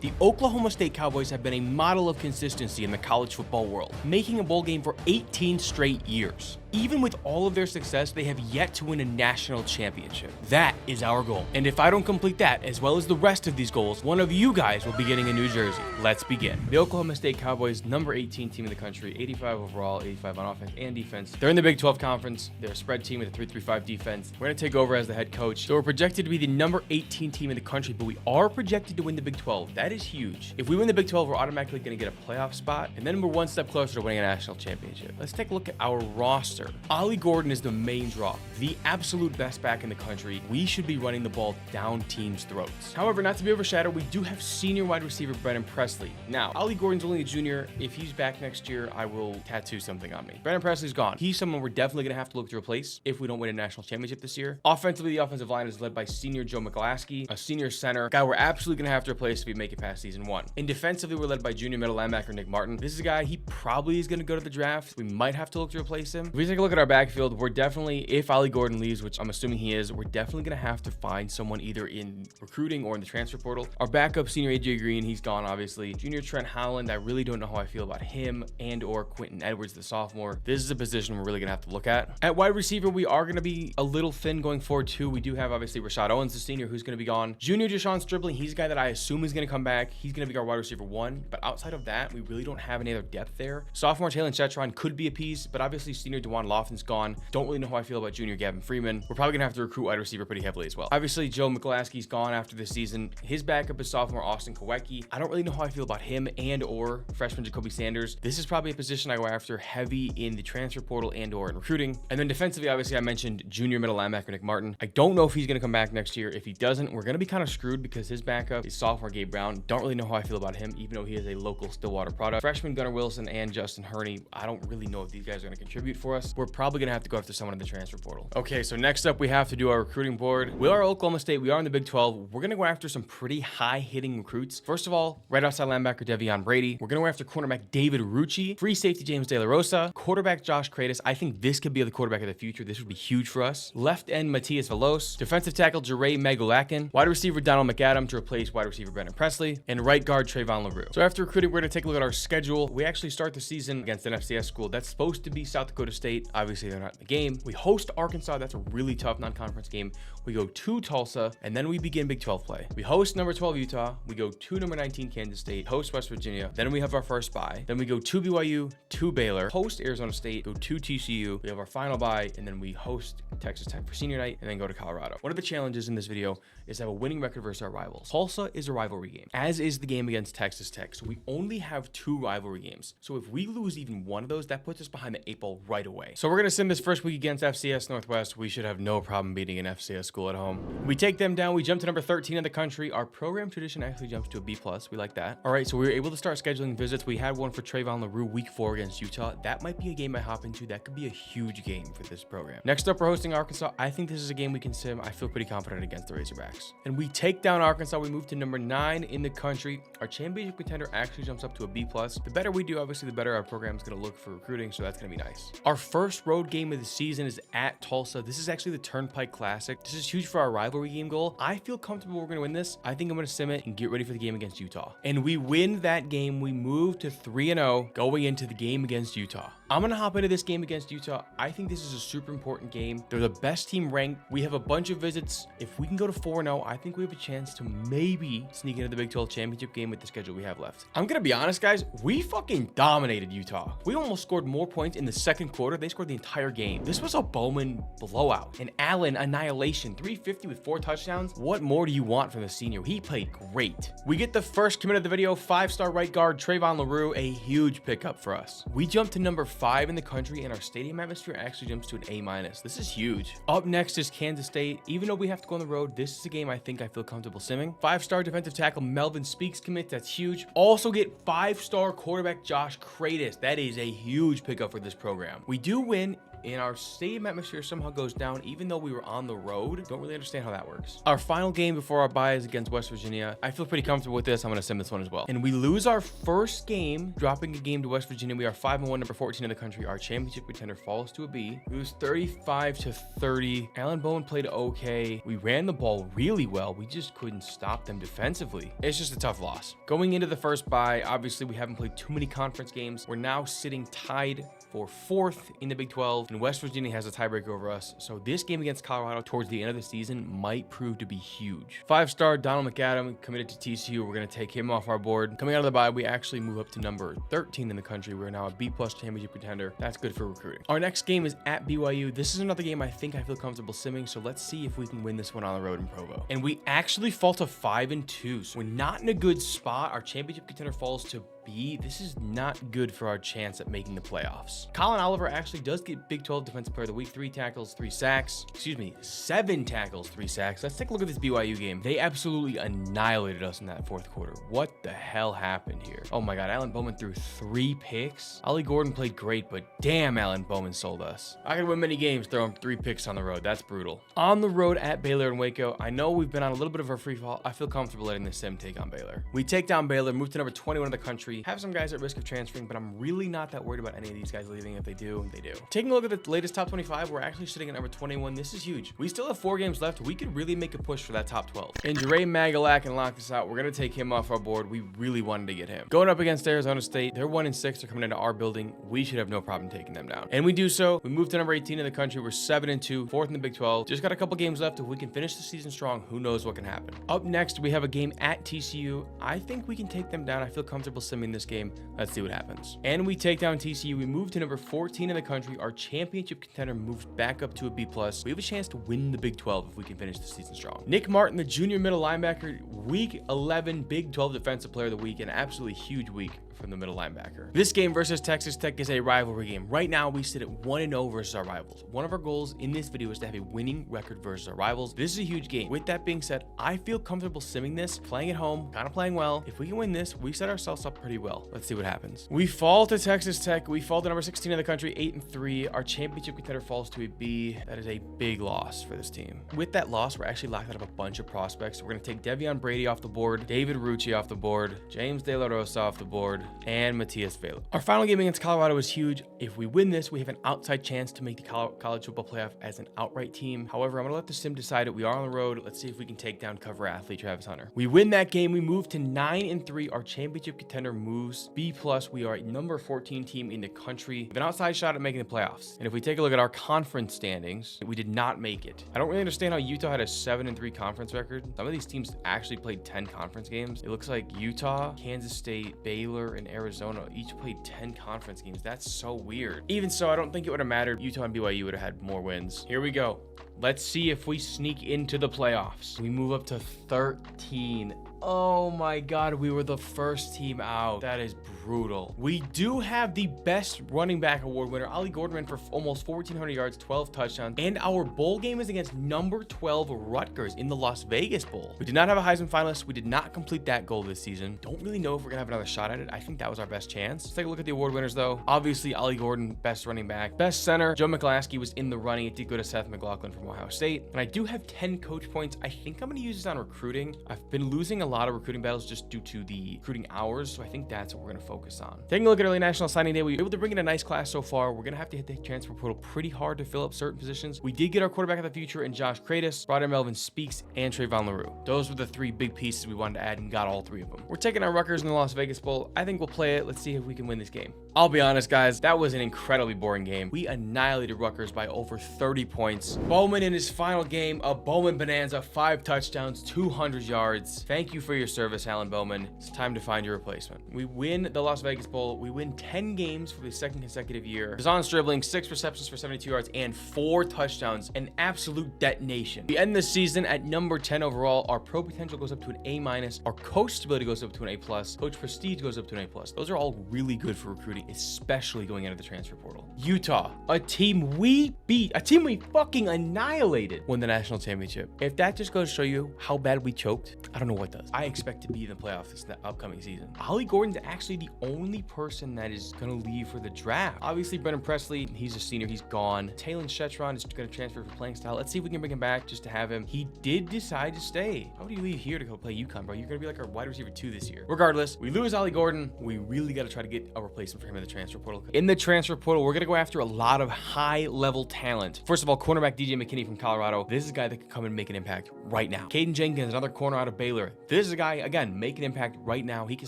The Oklahoma State Cowboys have been a model of consistency in the college football world, making a bowl game for 18 straight years. Even with all of their success, they have yet to win a national championship. That is our goal. And if I don't complete that, as well as the rest of these goals, one of you guys will be getting a new jersey. Let's begin. The Oklahoma State Cowboys, number 18 team in the country, 85 overall, 85 on offense and defense. They're in the Big 12 conference. They're a spread team with a 3-3-5 defense. We're going to take over as the head coach. So we're projected to be the number 18 team in the country, but we are projected to win the Big 12. That is huge. If we win the Big 12, we're automatically going to get a playoff spot, and then we're one step closer to winning a national championship. Let's take a look at our roster. Ollie Gordon is the main draw, the absolute best back in the country. We should be running the ball down teams' throats. However, not to be overshadowed, we do have senior wide receiver Brennan Presley. Now, Ollie Gordon's only a junior. If he's back next year, I will tattoo something on me. Brennan Presley's gone. He's someone we're definitely going to have to look to replace if we don't win a national championship this year. Offensively, the offensive line is led by senior Joe McGlasky, a senior center, a guy we're absolutely going to have to replace if we make it past season 1. And defensively, we're led by junior middle linebacker Nick Martin. This is a guy, he probably is going to go to the draft. We might have to look to replace him. If we take a look at our backfield, we're definitely, if Ollie Gordon leaves, which I'm assuming he is, we're definitely going to have to find someone either in recruiting or in the transfer portal. Our backup senior AJ Green, he's gone obviously. Junior Trent Holland, I really don't know how I feel about him, and or Quentin Edwards, the sophomore. This is a position we're really going to have to look at. At wide receiver, we are going to be a little thin going forward too. We do have obviously Rashad Owens, the senior, who's going to be gone. Junior Deshaun Stribling, he's a guy that I assume is going to come back. He's going to be our wide receiver 1, but outside of that, we really don't have any other depth there. Sophomore Taylor Chetron could be a piece, but obviously senior DeJuan Lofton's gone. Don't really know how I feel about junior Gavin Freeman. We're probably going to have to recruit wide receiver pretty heavily as well. Obviously, Joe McGlasky's gone after this season. His backup is sophomore Austin Kowecki. I don't really know how I feel about him and or freshman Jacoby Sanders. This is probably a position I go after heavy in the transfer portal and or in recruiting. And then defensively, obviously, I mentioned junior middle linebacker Nick Martin. I don't know if he's going to come back next year. If he doesn't, we're going to be kind of screwed because his backup is sophomore Gabe Brown. Don't really know how I feel about him, even though he is a local Stillwater product. Freshman Gunnar Wilson and Justin Herney, I don't really know if these guys are going to contribute for us. We're probably going to have to go after someone in the transfer portal. Okay, so next up, we have to do our recruiting board. We are Oklahoma State. We are in the Big 12. We're going to go after some pretty high-hitting recruits. First of all, right outside linebacker Devion Brady. We're going to go after cornerback David Rucci, free safety James De La Rosa, quarterback Josh Kratos. I think this could be the quarterback of the future. This would be huge for us. Left end Matias Velos, defensive tackle Jeray Magulakin, wide receiver Donald McAdam to replace wide receiver Brennan Presley, and right guard Trayvon LaRue. So after recruiting, we're going to take a look at our schedule. We actually start the season against an FCS school. That's supposed to be South Dakota State. Obviously, they're not in the game. We host Arkansas. That's a really tough non-conference game. We go to Tulsa, and then we begin Big 12 play. We host number 12 Utah. We go to number 19 Kansas State, host West Virginia. Then we have our first bye. Then we go to BYU, to Baylor, host Arizona State, go to TCU. We have our final bye, and then we host Texas Tech for senior night, and then go to Colorado. One of the challenges in this video is to have a winning record versus our rivals. Tulsa is a rivalry game, as is the game against Texas Tech. So we only have 2 rivalry games. So if we lose even one of those, that puts us behind the 8 ball right away. So we're going to send this first week against FCS Northwest. We should have no problem beating an FCS school at home. We take them down. We jump to number 13 in the country. Our program tradition actually jumps to a B+. We like that. All right, so we were able to start scheduling visits. We had one for Trayvon LaRue week 4 against Utah. That might be a game I hop into. That could be a huge game for this program. Next up, we're hosting Arkansas. I think this is a game we can sim. I feel pretty confident against the Razorbacks. And we take down Arkansas. We move to number 9 in the country. Our championship contender actually jumps up to a B+. The better we do, obviously, the better our program is going to look for recruiting, so that's going to be nice. Our first road game of the season is at Tulsa. This is actually the Turnpike Classic. This is huge for our rivalry game goal. I feel comfortable we're going to win this. I think I'm going to sim it and get ready for the game against Utah. And we win that game. We move to 3-0 going into the game against Utah. I'm going to hop into this game against Utah. I think this is a super important game. They're the best team ranked. We have a bunch of visits. If we can go to 4-0, I think we have a chance to maybe sneak into the Big 12 championship game with the schedule we have left. I'm going to be honest, guys. We fucking dominated Utah. We almost scored more points in the second quarter. They scored the entire game. This was a Bowman blowout. An Allen annihilation. 350 with 4 touchdowns. What more do you want from the senior? He played great. We get the first commit of the video. 5-star right guard Trayvon LaRue. A huge pickup for us. We jump to number 5 in the country, and our stadium atmosphere actually jumps to an A-. This is huge. Up next is Kansas State. Even though we have to go on the road, this is a game I think I feel comfortable simming. 5-star defensive tackle Melvin Speaks commit. That's huge. Also get 5-star quarterback Josh Kratos. That is a huge pickup for this program. We do win and our stadium atmosphere somehow goes down even though we were on the road. Don't really understand how that works. Our final game before our bye is against West Virginia. I feel pretty comfortable with this. I'm going to sim this one as well. And we lose our first game, dropping a game to West Virginia. We are 5-1, number 14 in the country. Our championship contender falls to a B. We lose 35-30. Alan Bowman played okay. We ran the ball really well. We just couldn't stop them defensively. It's just a tough loss. Going into the first bye, obviously we haven't played too many conference games. We're now sitting tied for 4th in the Big 12, and West Virginia has a tiebreaker over us. So this game against Colorado towards the end of the season might prove to be huge. 5-star Donald McAdam committed to TCU. We're going to take him off our board. Coming out of the bye, we actually move up to number 13 in the country. We're now a B+ championship contender. That's good for recruiting. Our next game is at BYU. This is another game I think I feel comfortable simming, so let's see if we can win this one on the road in Provo. And we actually fall to 5-2. So we're not in a good spot. Our championship contender falls to B. This is not good for our chance at making the playoffs. Colin Oliver actually does get Big 12 Defensive Player of the Week, 3 tackles, 3 sacks. Excuse me, 7 tackles, 3 sacks. Let's take a look at this BYU game. They absolutely annihilated us in that 4th quarter. What the hell happened here? Oh my God, Alan Bowman threw 3 picks. Ollie Gordon played great, but damn, Alan Bowman sold us. I could win many games throwing 3 picks on the road. That's brutal. On the road at Baylor and Waco, I know we've been on a little bit of a free fall. I feel comfortable letting this sim take on Baylor. We take down Baylor, move to number 21 in the country, have some guys at risk of transferring, but I'm really not that worried about any of these guys leaving. If they do, they do. Taking a look at the latest top 25, we're actually sitting at number 21. This is huge. We still have 4 games left. We could really make a push for that top 12. And Dre Magalak can lock this out. We're going to take him off our board. We really wanted to get him. Going up against Arizona State, they're 1-6. They're coming into our building. We should have no problem taking them down. And we do so. We move to number 18 in the country. We're 7-2, 4th in the Big 12. Just got a couple games left. If we can finish the season strong, who knows what can happen. Up next, we have a game at TCU. I think we can take them down. I feel comfortable simming this game. Let's see what happens. And we take down TCU. We move to number 14 in the country. Our championship contender moves back up to a B+. We have a chance to win the Big 12 if we can finish the season strong. Nick Martin, the junior middle linebacker, week 11 Big 12 Defensive Player of the Week, an absolutely huge week from the middle linebacker. This game versus Texas Tech is a rivalry game. Right now, we sit at 1-0 versus our rivals. One of our goals in this video is to have a winning record versus our rivals. This is a huge game. With that being said, I feel comfortable simming this, playing at home, kind of playing well. If we can win this, we set ourselves up pretty well. Let's see what happens. We fall to Texas Tech. We fall to number 16 in the country, 8-3. Our championship contender falls to a B. That is a big loss for this team. With that loss, we're actually locked out of a bunch of prospects. We're going to take Devion Brady off the board, David Rucci off the board, James De La Rosa off the board, and Matthias Vela. Our final game against Colorado is huge. If we win this, we have an outside chance to make the college football playoff as an outright team. However, I'm going to let the sim decide it. We are on the road. Let's see if we can take down cover athlete Travis Hunter. We win that game. We move to 9-3. Our championship contender moves B+. We are a number 14 team in the country with an outside shot at making the playoffs. And if we take a look at our conference standings, we did not make it. I don't really understand how Utah had a 7-3 conference record. Some of these teams actually played 10 conference games. It looks like Utah, Kansas State, Baylor, and Arizona each played 10 conference games. That's so weird. Even so, I don't think it would have mattered. Utah and BYU would have had more wins. Here we go. Let's see if we sneak into the playoffs. We move up to 13. Oh my God, we were the first team out. That is brutal. We do have the best running back award winner. Ollie Gordon ran for almost 1,400 yards, 12 touchdowns, and our bowl game is against number 12 Rutgers in the Las Vegas Bowl. We did not have a Heisman finalist. We did not complete that goal this season. Don't really know if we're gonna have another shot at it. I think that was our best chance. Let's take a look at the award winners though. Obviously, Ollie Gordon, best running back. Best center, Joe McClaskey was in the running. It did go to Seth McLaughlin from Ohio State. And I do have 10 coach points. I think I'm gonna use this on recruiting. I've been losing a lot of recruiting battles just due to the recruiting hours, so I think that's what we're gonna focus on. Taking a look at early national signing day, we were able to bring in a nice class so far. We're gonna have to hit the transfer portal pretty hard to fill up certain positions. We did get our quarterback of the future in Josh Kratos, brought in Melvin Speaks, and Trayvon LaRue. Those were the 3 big pieces we wanted to add and got all 3 of them. We're taking our Rutgers in the Las Vegas Bowl. I think we'll play it. Let's see if we can win this game. I'll be honest, guys, that was an incredibly boring game. We annihilated Rutgers by over 30 points. Bowman in his final game, a Bowman bonanza, 5 touchdowns, 200 yards. Thank you for your service, Alan Bowman. It's time to find your replacement. We win the Las Vegas Bowl. We win 10 games for the 2nd consecutive year. Zahn Stribling, 6 receptions for 72 yards and 4 touchdowns. An absolute detonation. We end the season at number 10 overall. Our pro potential goes up to an A-. Our coach stability goes up to an A+. Coach prestige goes up to an A+. Those are all really good for recruiting, especially going into the transfer portal. Utah, a team we beat, a team we fucking annihilated, won the national championship. If that just goes to show you how bad we choked, I don't know what does. I expect to be in the playoffs this upcoming season. Ollie Gordon's actually the only person that is going to leave for the draft. Obviously, Brendan Presley, he's a senior. He's gone. Talon Shetron is going to transfer for playing style. Let's see if we can bring him back just to have him. He did decide to stay. How would you leave here to go play UConn, bro? You're going to be like our wide receiver 2 this year. Regardless, we lose Ollie Gordon. We really got to try to get a replacement for him in the transfer portal. In the transfer portal, we're going to go after a lot of high-level talent. First of all, cornerback DJ McKinney from Colorado. This is a guy that can come and make an impact right now. Caden Jenkins, another corner out of Baylor. This is a guy, again, make an impact right now. He can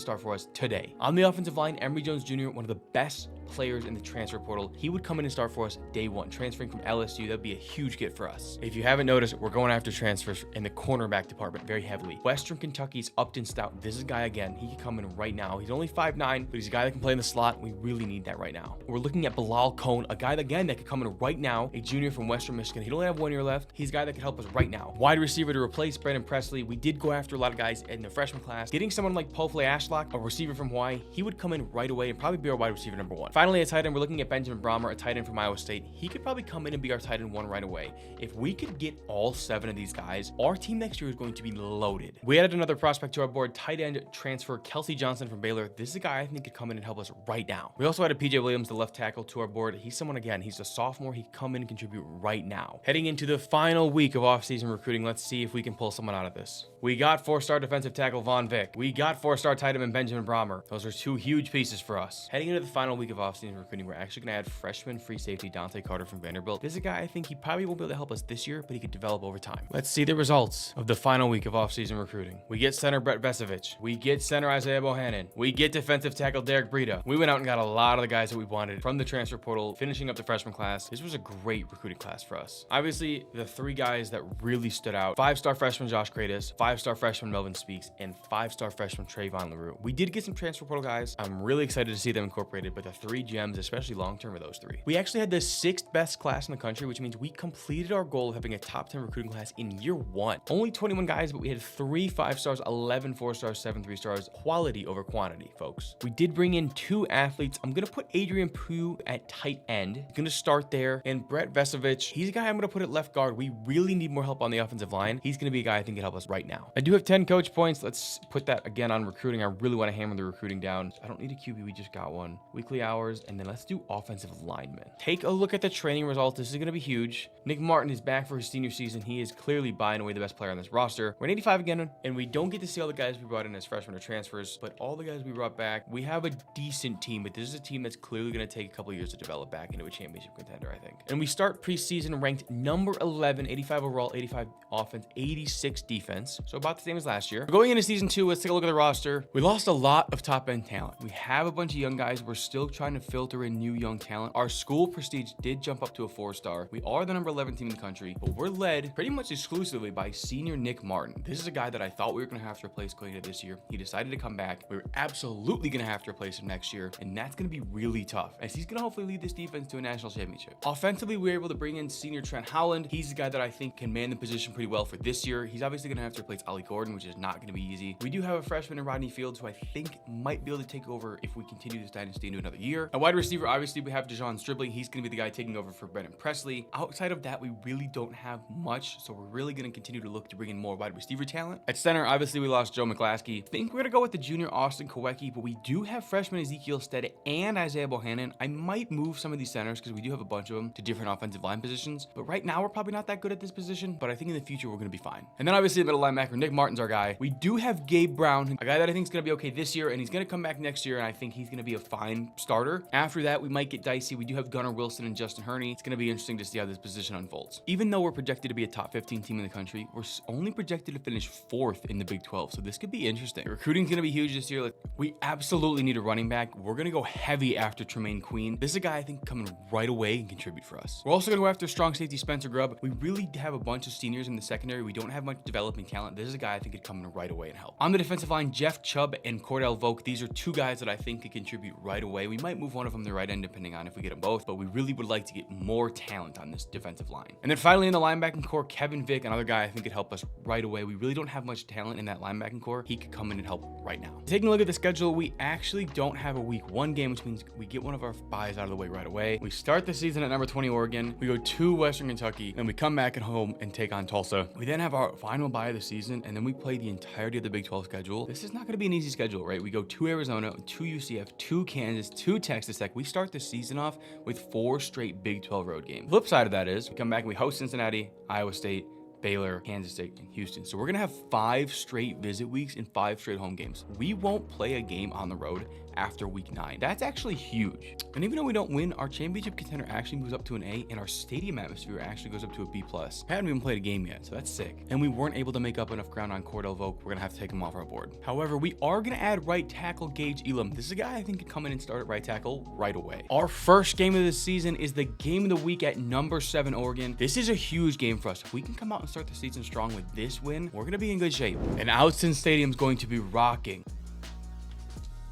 start for us today. On the offensive line, Emory Jones Jr., one of the best players in the transfer portal. He would come in and start for us day one. Transferring from LSU, that'd be a huge get for us. If you haven't noticed, we're going after transfers in the cornerback department very heavily. Western Kentucky's Upton Stout. This is a guy, again, he can come in right now. He's only 5'9", but he's a guy that can play in the slot. We really need that right now. We're looking at Bilal Cone, a guy, again, that could come in right now, a junior from Western Michigan. He only have 1 year left. He's a guy that can help us right now. Wide receiver to replace Brendan Presley. We did go after a lot of guys in the freshman class. Getting someone like Pofle Ashlock, a receiver from Hawaii, he would come in right away and probably be our wide receiver number 1. Finally, a tight end, we're looking at Benjamin Brahmer, a tight end from Iowa State. He could probably come in and be our tight end 1 right away. If we could get all 7 of these guys, our team next year is going to be loaded. We added another prospect to our board, tight end transfer Kelsey Johnson from Baylor. This is a guy I think could come in and help us right now. We also added PJ Williams, the left tackle, to our board. He's someone, again, he's a sophomore. He can come in and contribute right now. Heading into the final week of offseason recruiting, let's see if we can pull someone out of this. We got 4-star defensive tackle Von Vick. We got 4-star tight end Benjamin Brahmer. Those are 2 huge pieces for us. Heading into the final week of offseason recruiting, we're actually going to add freshman free safety Dante Carter from Vanderbilt. This is a guy I think he probably won't be able to help us this year, but he could develop over time. Let's see the results of the final week of offseason recruiting. We get center Brett Vesovich. We get center Isaiah Bohannon. We get defensive tackle Derek Breida. We went out and got a lot of the guys that we wanted from the transfer portal, finishing up the freshman class. This was a great recruiting class for us. Obviously, the 3 guys that really stood out: 5-star freshman Josh Kratos, 5-star freshman Melvin Speaks, and 5-star freshman Trayvon LaRue. We did get some transfer portal guys. I'm really excited to see them incorporated, but the 3 gems, especially long-term, are those 3. We actually had the 6th best class in the country, which means we completed our goal of having a top 10 recruiting class in year 1. Only 21 guys, but we had 3 5-stars, 11 4-stars, 7 3-stars. Quality over quantity, folks. We did bring in 2 athletes. I'm going to put Adrian Pugh at tight end. Going to start there. And Brett Vesovich, he's a guy I'm going to put at left guard. We really need more help on the offensive line. He's going to be a guy I think can help us right now. I do have 10 coach points. Let's put that again on recruiting. I really want to hammer the recruiting down. I don't need a QB. We just got one. Weekly hours. And then let's do offensive linemen. Take a look at the training results. This is going to be huge. Nick Martin is back for his senior season. He is clearly by and away the best player on this roster. We're at 85 again, and we don't get to see all the guys we brought in as freshmen or transfers, but all the guys we brought back, we have a decent team, but this is a team that's clearly going to take a couple years to develop back into a championship contender, I think. And we start preseason ranked number 11, 85 overall, 85 offense, 86 defense. So about the same as last year. Going into season 2, let's take a look at the roster. We lost a lot of top end talent. We have a bunch of young guys. We're still trying to filter in new young talent. Our school prestige did jump up to a 4-star. We are the number 11 team in the country, but we're led pretty much exclusively by senior Nick Martin. This is a guy that I thought we were going to have to replace going into this year. He decided to come back. We were absolutely going to have to replace him next year, and that's going to be really tough, as he's going to hopefully lead this defense to a national championship. Offensively, we were able to bring in senior Trent Howland. He's the guy that I think can man the position pretty well for this year. He's obviously going to have to replace Ollie Gordon, which is not going to be easy. We do have a freshman in Rodney Fields, who I think might be able to take over if we continue this dynasty into another year. A wide receiver, obviously, we have Dejon Stribling. He's going to be the guy taking over for Brendan Presley. Outside of that, we really don't have much, so we're really going to continue to look to bring in more wide receiver talent. At center, obviously, we lost Joe McClaskey. I think we're going to go with the junior Austin Kowecki, but we do have freshman Ezekiel Stead and Isaiah Bohannon. I might move some of these centers because we do have a bunch of them to different offensive line positions, but right now we're probably not that good at this position, but I think in the future we're going to be fine. And then obviously the middle linebacker, Nick Martin's our guy. We do have Gabe Brown, a guy that I think is going to be okay this year, and he's going to come back next year, and I think he's going to be a fine starter. After that, we might get dicey. We do have Gunnar Wilson and Justin Herney. It's going to be interesting to see how this position unfolds. Even though we're projected to be a top 15 team in the country, we're only projected to finish 4th in the Big 12, so this could be interesting. Recruiting's going to be huge this year. We absolutely need a running back. We're going to go heavy after Tremaine Queen. This is a guy I think coming right away and contribute for us. We're also going to go after strong safety Spencer Grubb. We really have a bunch of seniors in the secondary. We don't have much developing talent. This is a guy I think could come in right away and help. On the defensive line, Jeff Chubb and Cordell Volk. These are 2 guys that I think could contribute right away. We might might move one of them to right end depending on if we get them both, but we really would like to get more talent on this defensive line. And then finally in the linebacking core, Kevin Vick, another guy I think could help us right away. We really don't have much talent in that linebacking core. He could come in and help right now. Taking a look at the schedule, we actually don't have a week 1 game, which means we get one of our byes out of the way right away. We start the season at number 20 Oregon. We go to Western Kentucky, then we come back at home and take on Tulsa. We then have our final bye of the season, and then we play the entirety of the Big 12 schedule. This is not going to be an easy schedule, right? We go to Arizona, to UCF, to Kansas, to Texas Tech. We start the season off with 4 straight Big 12 road games. Flip side of that is we come back and we host Cincinnati, Iowa State, Baylor, Kansas State, and Houston. So we're gonna have 5 straight visit weeks and 5 straight home games. We won't play a game on the road after week 9. That's actually huge. And even though we don't win, our championship contender actually moves up to an A, and our stadium atmosphere actually goes up to a B+. We haven't even played a game yet, so that's sick. And we weren't able to make up enough ground on Cordell Volk. We're gonna have to take him off our board. However, we are gonna add right tackle Gage Elam. This is a guy I think can come in and start at right tackle right away. Our first game of the season is the game of the week at number 7 Oregon. This is a huge game for us. If we can come out and start the season strong with this win, we're gonna be in good shape. And Outson Stadium's going to be rocking.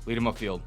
Lead him upfield.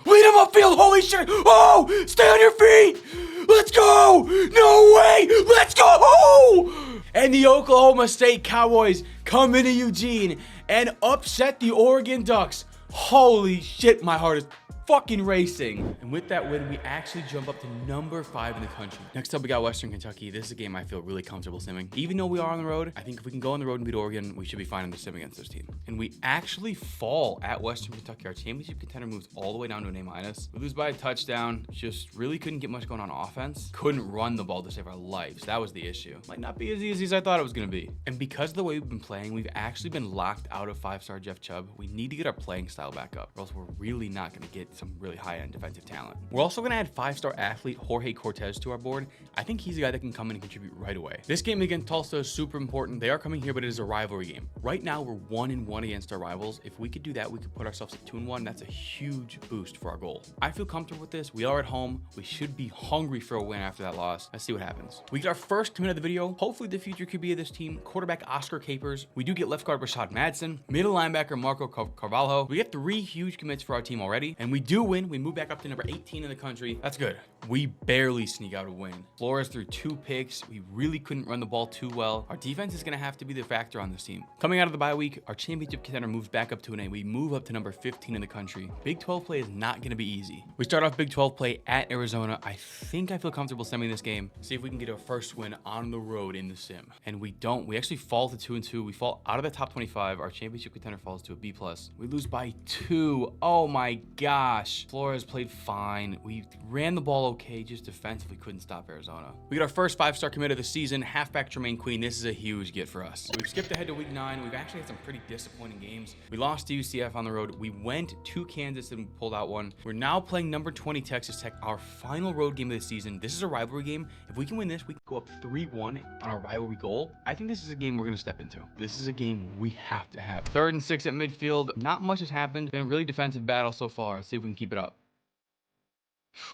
Lead him upfield! Holy shit! Oh! Stay on your feet! Let's go! No way! Let's go! And the Oklahoma State Cowboys come into Eugene and upset the Oregon Ducks. Holy shit, my heart is fucking racing. And with that win, we actually jump up to number 5 in the country. Next up, we got Western Kentucky. This is a game I feel really comfortable simming. Even though we are on the road, I think if we can go on the road and beat Oregon, we should be fine in the sim against this team. And we actually fall at Western Kentucky. Our championship contender moves all the way down to an A-. We lose by a touchdown. Just really couldn't get much going on offense. Couldn't run the ball to save our lives. That was the issue. Might not be as easy as I thought it was gonna be. And because of the way we've been playing, we've actually been locked out of 5-star Jeff Chubb. We need to get our playing style back up, or else we're really not gonna get some really high-end defensive talent. We're also going to add 5-star athlete Jorge Cortez to our board. I think he's a guy that can come in and contribute right away. This game against Tulsa is super important. They are coming here, but it is a rivalry game. Right now, we're 1-1 against our rivals. If we could do that, we could put ourselves at 2-1. That's a huge boost for our goal. I feel comfortable with this. We are at home. We should be hungry for a win after that loss. Let's see what happens. We get our first commit of the video. Hopefully, the future QB of this team, quarterback Oscar Capers. We do get left guard Rashad Madsen, middle linebacker Marco Carvalho. We get 3 huge commits for our team already, and we do win. We move back up to number 18 in the country. That's good. We barely sneak out a win. Flores threw 2 picks. We really couldn't run the ball too well. Our defense is going to have to be the factor on this team. Coming out of the bye week, our championship contender moves back up to an A. We move up to number 15 in the country. Big 12 play is not going to be easy. We start off Big 12 play at Arizona. I think I feel comfortable sending this game. See if we can get our first win on the road in the sim. And we don't. We actually fall to 2-2. We fall out of the top 25. Our championship contender falls to a B+. We lose by 2. Oh my gosh. Flores played fine. We ran the ball okay, just defensively couldn't stop Arizona. We get our first 5-star commit of the season, halfback Tremaine Queen. This is a huge get for us. We've skipped ahead to week 9. We've actually had some pretty disappointing games. We lost to UCF on the road. We went to Kansas and pulled out one. We're now playing number 20 Texas Tech, our final road game of the season. This is a rivalry game. If we can win this, we can go up 3-1 on our rivalry goal. I think this is a game we're going to step into. This is a game we have to have. 3rd and 6 at midfield. Not much has happened. Been a really defensive battle so far. Let's see if we can keep it up.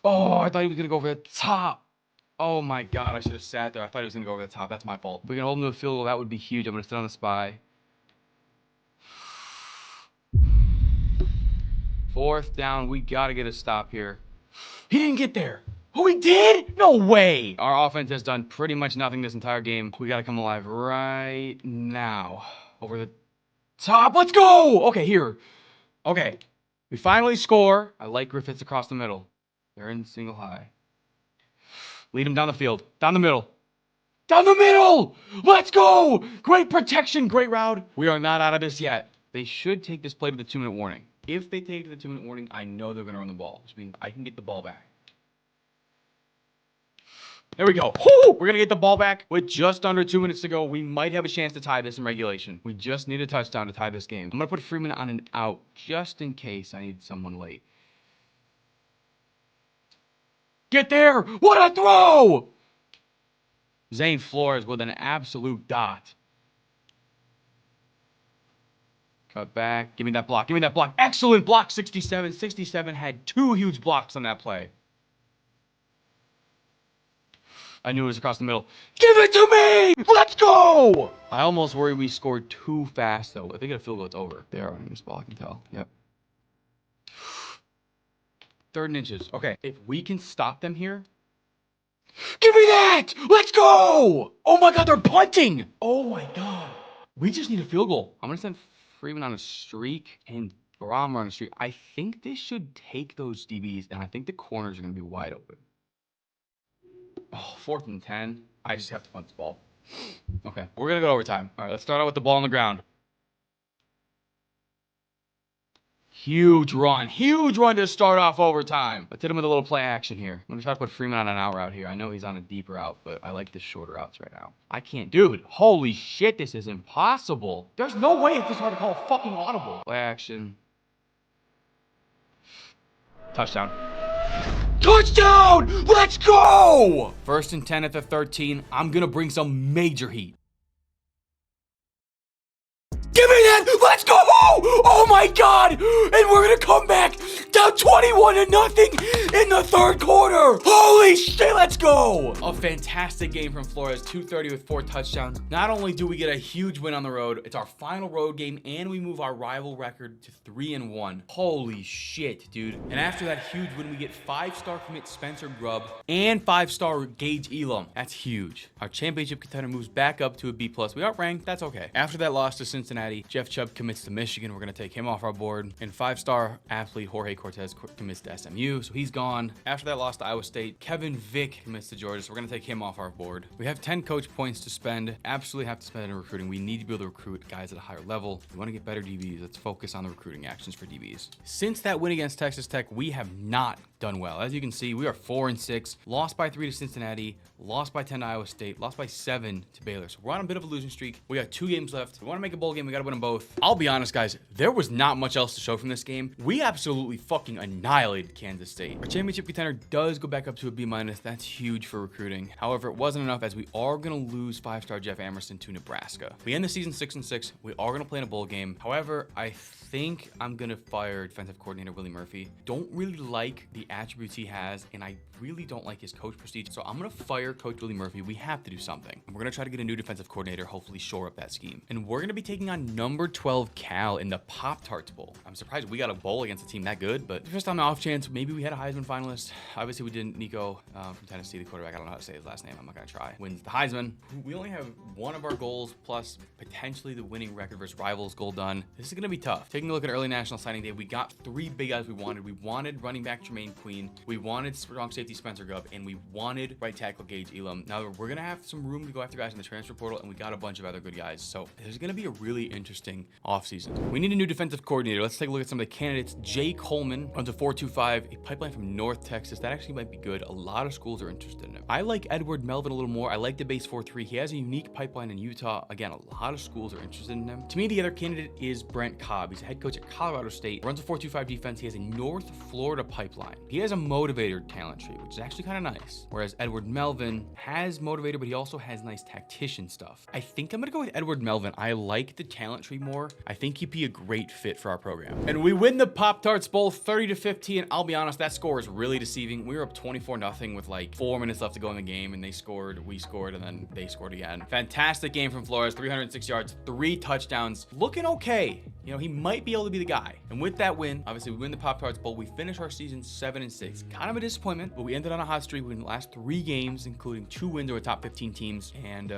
Oh, I thought he was going to go over the top. Oh my God, I should have sat there. I thought he was going to go over the top. That's my fault. If we can hold him to a field goal, that would be huge. I'm going to sit on the spy. 4th down. We got to get a stop here. He didn't get there. Oh, he did? No way. Our offense has done pretty much nothing this entire game. We got to come alive right now. Over the top. Let's go. Okay, here. Okay. We finally score. I like Griffiths across the middle. They're in single high. Lead him down the field. Down the middle. Down the middle! Let's go! Great protection. Great route. We are not out of this yet. They should take this play to the 2-minute warning. If they take it to the 2-minute warning, I know they're going to run the ball, which means I can get the ball back. There we go. Woo! We're going to get the ball back with just under 2 minutes to go. We might have a chance to tie this in regulation. We just need a touchdown to tie this game. I'm going to put Freeman on an out just in case I need someone late. Get there! What a throw! Zane Flores with an absolute dot. Cut back. Give me that block. Give me that block. Excellent block, 67. 67 had 2 huge blocks on that play. I knew it was across the middle. Give it to me! Let's go! I almost worry we scored too fast, though. If they get a field goal, it's over. They are running this ball, I can tell. Yep. 3rd and inches. Okay, if we can stop them here. Give me that! Let's go! Oh my God, they're punting! Oh my God. We just need a field goal. I'm gonna send Freeman on a streak and Baram on a streak. I think this should take those DBs, and I think the corners are gonna be wide open. Oh, 4th and 10. I just have to punt this ball. Okay, we're gonna go overtime. All right, let's start out with the ball on the ground. Huge run to start off overtime. Let's hit him with a little play action here. I'm gonna try to put Freeman on an out route here. I know he's on a deep route, but I like the shorter routes right now. I can't, dude. Holy shit, this is impossible. There's no way it's this hard to call a fucking audible. Play action. Touchdown. Touchdown! Let's go! 1st and 10 at the 13. I'm gonna bring some major heat. Give me that! Let's go! Oh my God! And we're gonna come back down 21-0 in the 3rd quarter. Holy shit! Let's go! A fantastic game from Flores. 230 with 4 touchdowns. Not only do we get a huge win on the road, it's our final road game, and we move our rival record to 3-1. Holy shit, dude! And after that huge win, we get 5-star commit Spencer Grubb and 5-star Gage Elam. That's huge. Our championship contender moves back up to a B+. We aren't ranked. That's okay. After that loss to Cincinnati, Jeff Chubb commits to Michigan. We're going to take him off our board. And 5-star athlete Jorge Cortez commits to SMU, so he's gone. After that loss to Iowa State, Kevin Vick commits to Georgia, so we're going to take him off our board. We have 10 coach points to spend. Absolutely have to spend it in recruiting. We need to be able to recruit guys at a higher level. We want to get better DBs. Let's focus on the recruiting actions for DBs. Since that win against Texas Tech, we have not done well. As you can see, we are 4-6, lost by 3 to Cincinnati, lost by 10 to Iowa State, lost by 7 to Baylor. So we're on a bit of a losing streak. We got 2 games left. We want to make a bowl game. We got to win them both. I'll be honest, guys, there was not much else to show from this game. We absolutely fucking annihilated Kansas State. Our championship contender does go back up to a B-. That's huge for recruiting. However, it wasn't enough, as we are going to lose 5-star Jeff Amerson to Nebraska. We end the season 6-6. We are going to play in a bowl game. However, I think I'm going to fire defensive coordinator Willie Murphy. Don't really like the attributes he has, and I really don't like his coach prestige. So I'm going to fire Coach Willie Murphy. We have to do something. And we're going to try to get a new defensive coordinator, hopefully shore up that scheme. And we're going to be taking on number 12 Cal in the Pop-Tarts Bowl. I'm surprised we got a bowl against a team that good, but just on the off chance, maybe we had a Heisman finalist. Obviously, we didn't. Nico from Tennessee, the quarterback, I don't know how to say his last name. I'm not going to try. Wins the Heisman. We only have one of our goals plus potentially the winning record versus rivals goal done. This is going to be tough. Taking a look at early national signing day, we got 3 big guys we wanted. We wanted running back Jermaine Queen. We wanted strong safety Spencer Grubb, and we wanted right tackle Gage Elam. Now, we're going to have some room to go after guys in the transfer portal, and we got a bunch of other good guys. So there's going to be a really interesting offseason. We need a new defensive coordinator. Let's take a look at some of the candidates. Jay Coleman runs a 4.25, a pipeline from North Texas. That actually might be good. A lot of schools are interested in him. I like Edward Melvin a little more. I like the base 4.3. He has a unique pipeline in Utah. Again, a lot of schools are interested in him. To me, the other candidate is Brent Cobb. He's a head coach at Colorado State, runs a 4.25 defense. He has a North Florida pipeline. He has a motivator talent tree, which is actually kind of nice. Whereas Edward Melvin has motivator, but he also has nice tactician stuff. I think I'm going to go with Edward Melvin. I like the talent tree more. I think he'd be a great fit for our program. And we win the Pop-Tarts Bowl 30-15. I'll be honest, that score is really deceiving. We were up 24-0 with like 4 minutes left to go in the game, and they scored, we scored, and then they scored again. Fantastic game from Flores, 306 yards, 3 touchdowns, looking okay. You know, he might be able to be the guy. And with that win, obviously we win the Pop-Tarts Bowl. We finish our season 7-6. Kind of a disappointment, but we ended on a hot streak. We win the last 3 games, including 2 wins over top 15 teams. And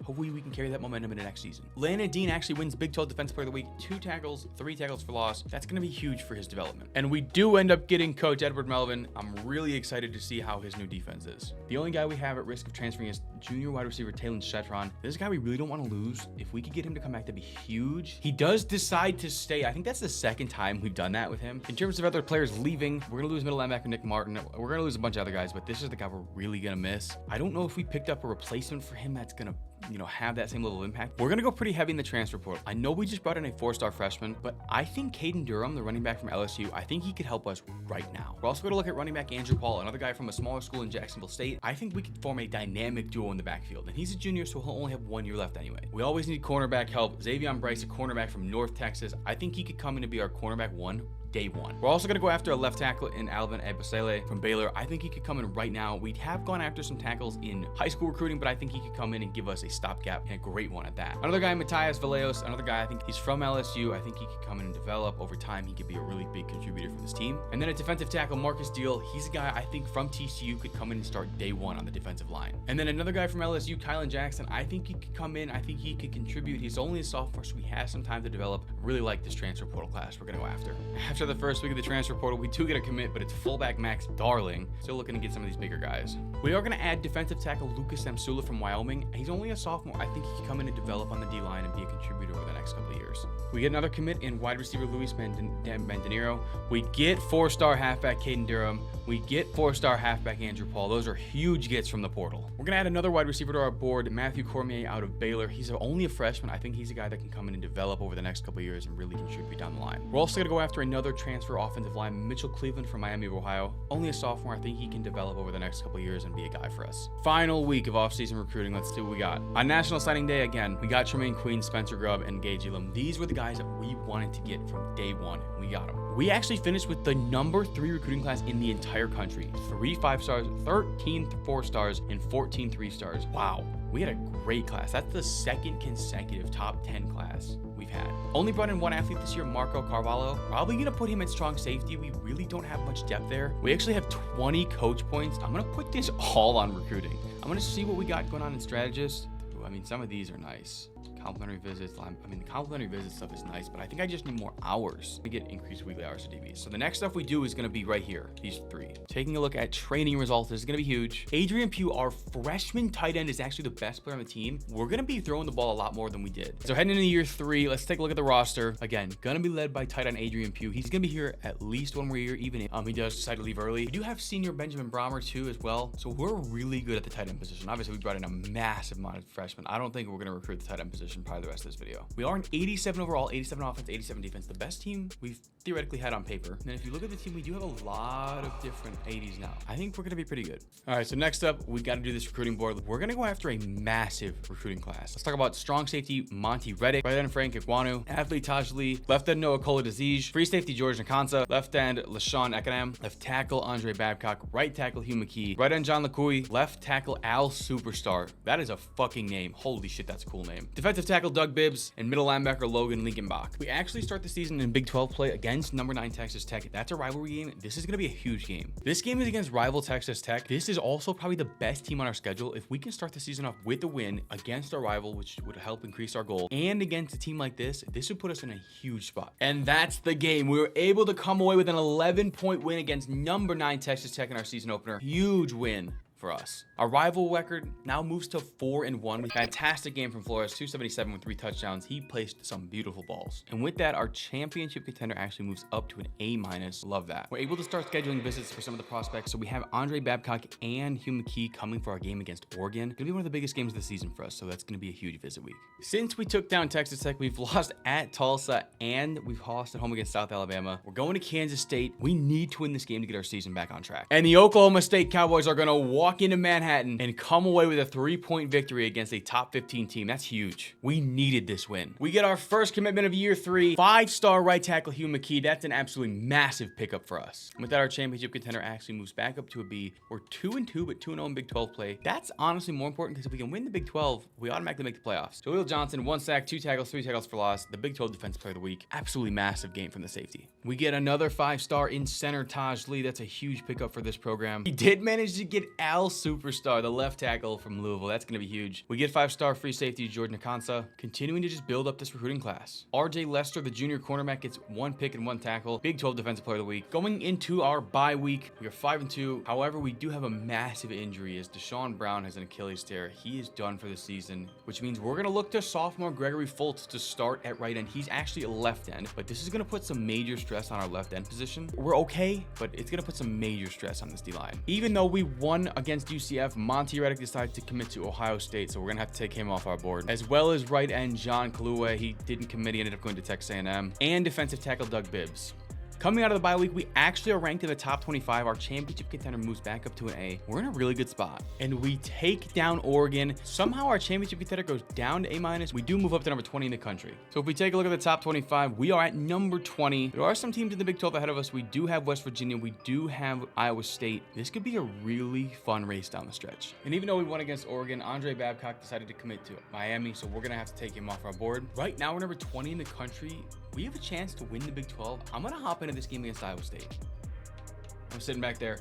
hopefully we can carry that momentum into next season. Landon Dean actually wins Big 12 Defensive Player of the Week, 2 tackles, 3 tackles for loss. That's going to be huge for his development. And we do end up getting Coach Edward Melvin. I'm really excited to see how his new defense is. The only guy we have at risk of transferring is junior wide receiver Talon Shetron. This is a guy we really don't want to lose. If we could get him to come back, that'd be huge. He does decide to stay. I think that's the 2nd time we've done that with him. In terms of other players leaving, we're going to lose middle linebacker Nick Martin. We're going to lose a bunch of other guys, but this is the guy we're really going to miss. I don't know if we picked up a replacement for him that's going to, you know, have that same level of impact. We're going to go pretty heavy in the transfer portal. I know we just brought in a 4-star freshman, but I think Caden Durham, the running back from LSU, I think he could help us right now. We're also going to look at running back Andrew Paul, another guy from a smaller school in Jacksonville State. I think we could form a dynamic duo in the backfield, and he's a junior, so he'll only have 1 year left anyway. We always need cornerback help. Xavion Bryce, a cornerback from North Texas. I think he could come in to be our cornerback 1. Day 1. We're also going to go after a left tackle in Alvin Ebosele from Baylor. I think he could come in right now. We have gone after some tackles in high school recruiting, but I think he could come in and give us a stopgap, and a great one at that. Another guy, Matthias Valeos, another guy, I think he's from LSU. I think he could come in and develop over time. He could be a really big contributor for the this team. And then at defensive tackle, Marcus Deal. He's a guy I think from TCU could come in and start day one on the defensive line. And then another guy from LSU, Kylan Jackson. I think he could come in. I think he could contribute. He's only a sophomore, so he has some time to develop. I really like this transfer portal class we're going to go after. After the first week of the transfer portal, we do get a commit, but it's fullback Max Darling. Still looking to get some of these bigger guys. We are going to add defensive tackle Lucas Samsula from Wyoming. He's only a sophomore. I think he can come in and develop on the D-line and be a contributor over the next couple of years. We get another commit in wide receiver Luis Mandanero. We get 4-star halfback Caden Durham. We get 4-star halfback Andrew Paul. Those are huge gets from the portal. We're going to add another wide receiver to our board, Matthew Cormier out of Baylor. He's only a freshman. I think he's a guy that can come in and develop over the next couple of years and really contribute down the line. We're also going to go after another transfer offensive line, Mitchell Cleveland from Miami of Ohio. Only a sophomore. I think he can develop over the next couple of years and be a guy for us. Final week of offseason recruiting. Let's see what we got. On National Signing Day, again, we got Tremaine Queen, Spencer Grubb, and Gage Elam. These were the guys that we wanted to get from day one. We got them. We actually finished with the number 3 recruiting class in the entire country. 3 5-stars, 13 4-stars, and 14 3-stars. Wow. We had a great class. That's the second consecutive top 10 class we've had. Only brought in one athlete this year, Marco Carvalho. Probably gonna put him at strong safety. We really don't have much depth there. We actually have 20 coach points. I'm gonna put this all on recruiting. I'm gonna see what we got going on in strategists. I mean, some of these are nice. Complimentary visits. I mean, the complimentary visit stuff is nice, but I think I just need more hours to get increased weekly hours for DBs. So the next stuff we do is going to be right here, these 3. Taking a look at training results, this is going to be huge. Adrian Pugh, our freshman tight end, is actually the best player on the team. We're going to be throwing the ball a lot more than we did. So heading into year 3, let's take a look at the roster. Again, going to be led by tight end Adrian Pugh. He's going to be here at least one more year, even if he does decide to leave early. We do have senior Benjamin Brommer too as well. So we're really good at the tight end position. Obviously, we brought in a massive amount of freshmen. I don't think we're going to recruit the tight end position probably the rest of this video. We are an 87 overall, 87 offense, 87 defense. The best team we've theoretically had on paper. And then if you look at the team, we do have a lot of different 80s now. I think we're going to be pretty good. All right, so next up, we got to do this recruiting board. We're going to go after a massive recruiting class. Let's talk about strong safety, Monty Reddick, right end Frank Ikwanu, athlete Taj Lee, left end Noah Kola-Dazij, free safety George Nakansa, left end LaShawn Ekanam, left tackle Andre Babcock, right tackle Hugh McKee, right end John LeCouy, left tackle Al Superstar. That is a fucking name. Holy shit, that's a cool name. Defensive tackle Doug Bibbs, and middle linebacker Logan Linkenbach. We actually start the season in Big 12 play against number 9 Texas Tech. That's a rivalry game. This is going to be a huge game. This game is against rival Texas Tech. This is also probably the best team on our schedule. If we can start the season off with a win against our rival, which would help increase our goal, and against a team like this would put us in a huge spot. And that's the game. We were able to come away with an 11-point win against number 9 Texas Tech in our season opener. Huge win for us. Our rival record now moves to 4-1. Fantastic game from Flores, 277 with 3 touchdowns. He placed some beautiful balls. And with that, our championship contender actually moves up to an A-. Love that. We're able to start scheduling visits for some of the prospects. So we have Andre Babcock and Hugh McKee coming for our game against Oregon. Gonna be one of the biggest games of the season for us, so that's gonna be a huge visit week. Since we took down Texas Tech, we've lost at Tulsa and we've lost at home against South Alabama. We're going to Kansas State. We need to win this game to get our season back on track. And the Oklahoma State Cowboys are gonna walk into Manhattan and come away with a 3-point victory against a top 15 team. That's huge. We needed this win. We get our first commitment of year 3, 5-star right tackle Hugh McKee. That's an absolutely massive pickup for us. With that, our championship contender actually moves back up to a B. We're 2-2, but 2-0 in Big 12 play. That's honestly more important because if we can win the Big 12, we automatically make the playoffs. Jaleel Johnson, 1 sack, 2 tackles, 3 tackles for loss. The Big 12 Defensive Player of the Week. Absolutely massive game from the safety. We get another 5-star in center Taj Lee. That's a huge pickup for this program. He did manage to get Al Superstar, the left tackle from Louisville. That's going to be huge. We get 5-star free safety Jordan Nakansa, continuing to just build up this recruiting class. RJ Lester, the junior cornerback, gets 1 pick and 1 tackle. Big 12 Defensive Player of the Week. Going into our bye week, we are 5-2. However, we do have a massive injury as Deshaun Brown has an Achilles tear. He is done for the season, which means we're going to look to sophomore Gregory Fultz to start at right end. He's actually a left end, but this is going to put some major stress on our left end position. We're okay, but it's going to put some major stress on this D-line. Even though we won against UCF, Monty Reddick decided to commit to Ohio State, so we're gonna have to take him off our board. As well as right end John Kaluwe. He didn't commit, he ended up going to Texas A&M. And defensive tackle Doug Bibbs. Coming out of the bye week, we actually are ranked in the top 25. Our championship contender moves back up to an A. We're in a really good spot. And we take down Oregon. Somehow our championship contender goes down to A-. We do move up to number 20 in the country. So if we take a look at the top 25, we are at number 20. There are some teams in the Big 12 ahead of us. We do have West Virginia. We do have Iowa State. This could be a really fun race down the stretch. And even though we won against Oregon, Andre Babcock decided to commit to Miami, so we're going to have to take him off our board. Right now, we're number 20 in the country. we have a chance to win the Big 12, I'm going to hop into this game against Iowa State. I'm sitting back there.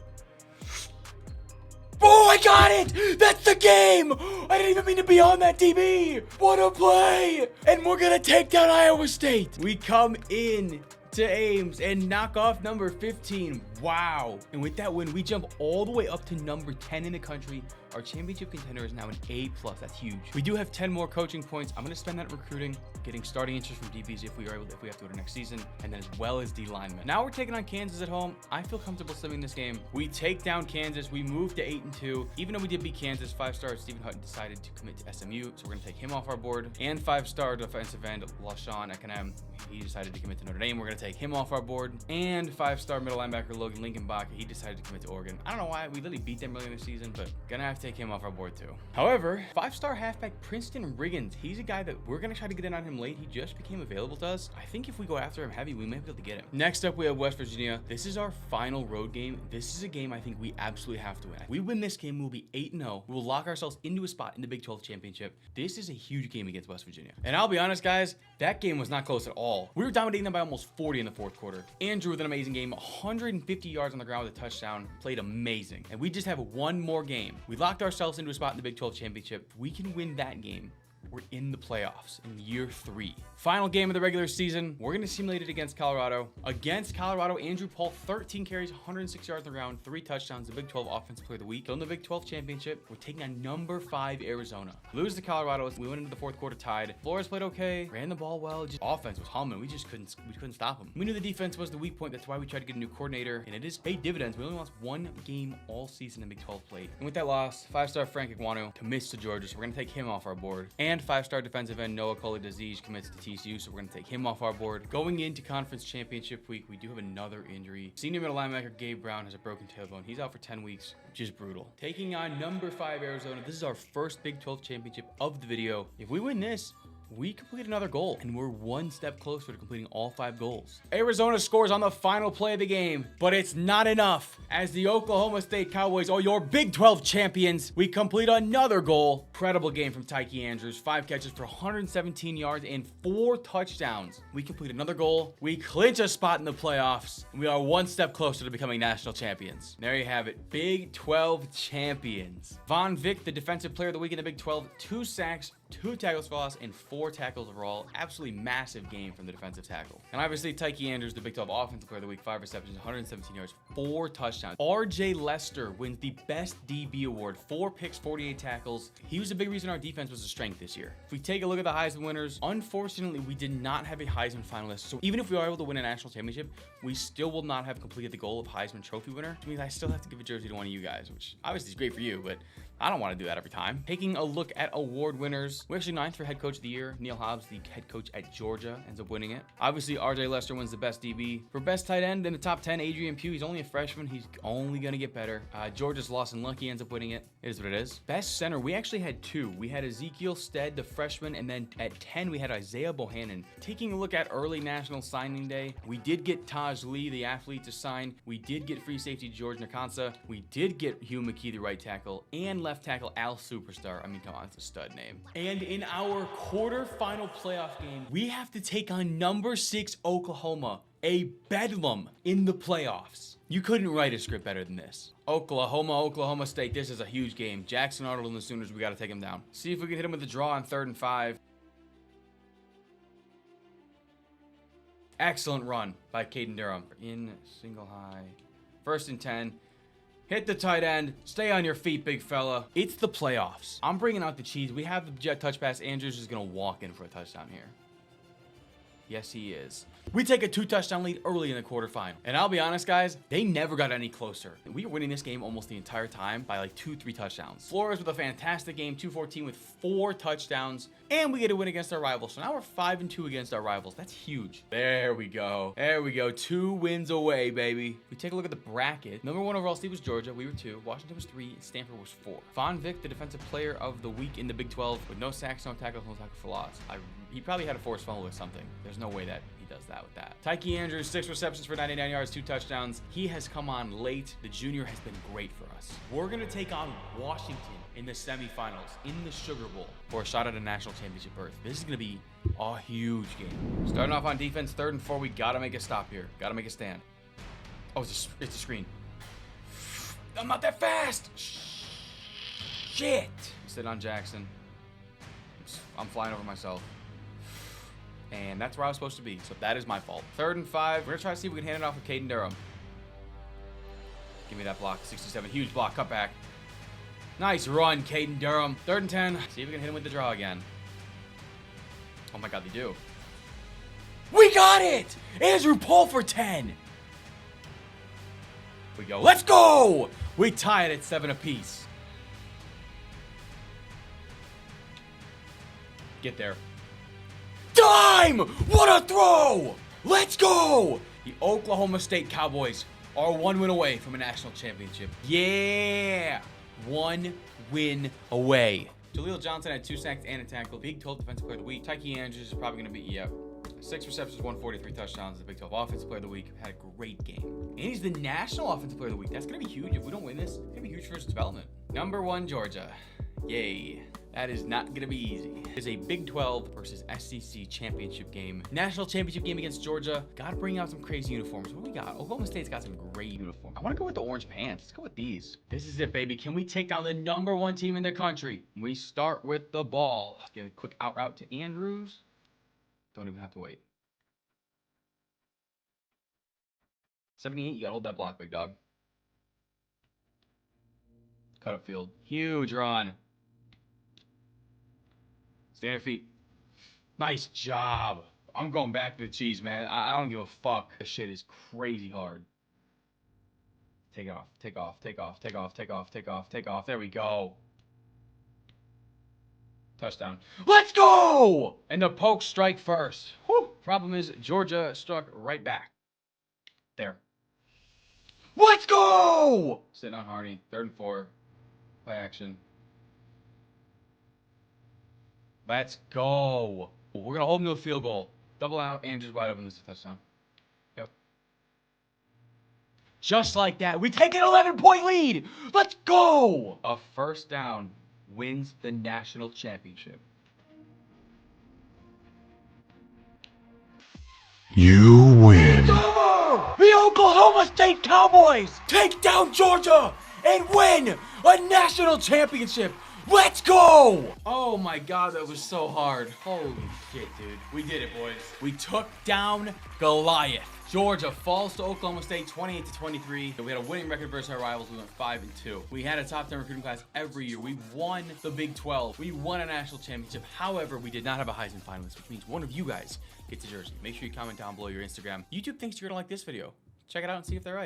Oh, I got it! That's the game! I didn't even mean to be on that TV! What a play! And we're gonna take down Iowa State! We come in to Ames and knock off number 15. Wow. And with that win, we jump all the way up to number 10 in the country. Our championship contender is now an A+. That's huge. We do have 10 more coaching points. I'm going to spend that recruiting, getting starting interest from DBs if we have to go to next season, and then as well as D linemen. Now we're taking on Kansas at home. I feel comfortable swimming this game. We take down Kansas. We move to 8-2. Even though we did beat Kansas, 5-star Stephen Hutton decided to commit to SMU, so we're going to take him off our board. And 5-star defensive end LaShawn Ekanem, he decided to commit to Notre Dame. We're going to take him off our board. And 5-star middle linebacker Logan Lincolnbach, he decided to commit to Oregon. I don't know why. We literally beat them earlier this season, but gonna have to take him off our board too. However, 5-star halfback Princeton Riggins, he's a guy that we're gonna try to get in on him late. He just became available to us. I think if we go after him heavy, we might be able to get him. Next up, we have West Virginia. This is our final road game. This is a game I think we absolutely have to win. If we win this game, we'll be 8-0. We will lock ourselves into a spot in the Big 12 championship. This is a huge game against West Virginia. And I'll be honest, guys, that game was not close at all. We were dominating them by almost 40 in the fourth quarter. Andrew with an amazing game, 150 yards on the ground with a touchdown, played amazing. And we just have one more game. We locked ourselves into a spot in the Big 12 championship. If we can win that game, we're in the playoffs in year 3. Final game of the regular season. We're going to simulate it against Colorado. Against Colorado, Andrew Paul, 13 carries, 106 yards on the ground, 3 touchdowns, the Big 12 Offensive Player of the Week. Still in the Big 12 championship. We're taking on number 5 Arizona. Lose to Colorado. We went into the fourth quarter tied. Flores played okay, ran the ball well. Just offense was humming. We couldn't stop him. We knew the defense was the weak point. That's why we tried to get a new coordinator, and it is paid dividends. We only lost 1 game all season in Big 12 play. And with that loss, 5-star Frank Iguanu commits to Georgia, so we're going to take him off our board. And 5-star defensive end Noah Coley-Daziz commits to TCU, so we're going to take him off our board. Going into conference championship week, we do have another injury. Senior middle linebacker Gabe Brown has a broken tailbone. He's out for 10 weeks, which is brutal. Taking on number 5 Arizona. This is our first Big 12 championship of the video. If we win this, we complete another goal, and we're 1 step closer to completing all 5 goals. Arizona scores on the final play of the game, but it's not enough. As the Oklahoma State Cowboys are your Big 12 champions, we complete another goal. Incredible game from Tyke Andrews. 5 catches for 117 yards and 4 touchdowns. We complete another goal. We clinch a spot in the playoffs, and we are 1 step closer to becoming national champions. And there you have it, Big 12 champions. Von Vick, the defensive player of the week in the Big 12, 2 sacks, 2 tackles for loss, and 4 tackles overall. Absolutely massive game from the defensive tackle. And obviously, Tyke Andrews, the Big 12 offensive player of the week, 5 receptions, 117 yards, 4 touchdowns. RJ Lester wins the best DB award, 4 picks, 48 tackles. He was a big reason our defense was a strength this year. If we take a look at the Heisman winners, unfortunately, we did not have a Heisman finalist. So even if we are able to win a national championship, we still will not have completed the goal of Heisman Trophy winner, which means I still have to give a jersey to one of you guys, which obviously is great for you, but I don't want to do that every time. Taking a look at award winners, we're actually 9th for head coach of the year. Neil Hobbs, the head coach at Georgia, ends up winning it. Obviously, RJ Lester wins the best DB. For best tight end in the top 10, Adrian Pugh. He's only a freshman. He's only going to get better. Georgia's Lawson Lucky ends up winning it. It is what it is. Best center, we actually had 2. We had Ezekiel Stead, the freshman, and then at 10, we had Isaiah Bohannon. Taking a look at early National Signing Day, we did get Taj Lee, the athlete, to sign. We did get free safety George Nakansa. We did get Hugh McKee, the right tackle, and left tackle Al Superstar. I mean, come on, it's a stud name. And in our quarterfinal playoff game, we have to take on number 6 Oklahoma, a bedlam in the playoffs. You couldn't write a script better than this. Oklahoma State, this is a huge game. Jackson Arnold and the Sooners, we got to take him down. See if we can hit him with a draw on 3rd and 5. Excellent run by Caden Durham. In single high. 1st and 10. Hit the tight end. Stay on your feet, big fella. It's the playoffs. I'm bringing out the cheese. We have the jet touch pass. Andrews is going to walk in for a touchdown here. Yes, he is. We take a 2-touchdown lead early in the quarterfinal. And I'll be honest, guys, they never got any closer. We were winning this game almost the entire time by like 2-3 touchdowns. Flores with a fantastic game, 214 with 4 touchdowns. And we get a win against our rivals. So now we're 5-2 against our rivals. That's huge. There we go. There we go. 2 wins away, baby. We take a look at the bracket. Number 1 overall seed was Georgia. We were 2. Washington was 3. And Stanford was 4. Von Vick, the defensive player of the week in the Big 12 with no sacks, no tackles, no tackle for loss. He probably had a forced fumble or something. There's There's no way that he does that with that. Tyke Andrews, 6 receptions for 99 yards, 2 touchdowns. He has come on late. The junior has been great for us. We're going to take on Washington in the semifinals in the Sugar Bowl for a shot at a national championship berth. This is going to be a huge game. Starting off on defense, 3rd and 4. We got to make a stop here. Got to make a stand. Oh, it's a screen. I'm not that fast. Shit. Sit on Jackson. I'm flying over myself. And that's where I was supposed to be, so that is my fault. 3rd and 5. We're going to try to see if we can hand it off with Caden Durham. Give me that block. 67. Huge block. Cut back. Nice run, Caden Durham. 3rd and 10. See if we can hit him with the draw again. Oh my god, they do. We got it! Andrew Paul for 10. We go. Let's go! We tie it at 7 apiece. Get there. Dime! What a throw! Let's go! The Oklahoma State Cowboys are 1 win away from a national championship. Yeah! 1 win away. Jaleel Johnson had 2 sacks and a tackle. Big 12 defensive player of the week. Tyke Andrews is probably going to be, 6 receptions, 143 touchdowns. The Big 12 offensive player of the week. Had a great game. And he's the national offensive player of the week. That's going to be huge. If we don't win this, it's going to be huge for his development. Number 1, Georgia. Yay. That is not going to be easy. It's a Big 12 versus SEC championship game. National championship game against Georgia. Got to bring out some crazy uniforms. What do we got? Oklahoma State's got some great uniforms. I want to go with the orange pants. Let's go with these. This is it, baby. Can we take down the number 1 team in the country? We start with the ball. Let's give a quick out route to Andrews. Don't even have to wait. 78, you got to hold that block, big dog. Cut up field. Huge run. Stand your feet. Nice job. I'm going back to the cheese, man. I don't give a fuck. This shit is crazy hard. Take off, take off, take off, take off, take off, take off, take off. There we go. Touchdown. Let's go! And the Pokes strike first. Whew. Problem is, Georgia struck right back. There. Let's go! Sitting on Harney. 3rd and 4. Play action. Let's go. We're going to hold him to a field goal. Double out and just wide open. This is a touchdown. Yep. Just like that. We take an 11-point lead. Let's go. A first down wins the national championship. You win. It's over. The Oklahoma State Cowboys take down Georgia and win a national championship. Let's go! Oh my god, that was so hard. Holy shit, dude. We did it, boys. We took down Goliath. Georgia falls to Oklahoma State 28-23. We had a winning record versus our rivals. We went 5-2. We had a top 10 recruiting class every year. We won the Big 12. We won a national championship. However, we did not have a Heisman finalist, which means one of you guys gets a jersey. Make sure you comment down below your Instagram. YouTube thinks you're gonna like this video. Check it out and see if they're right.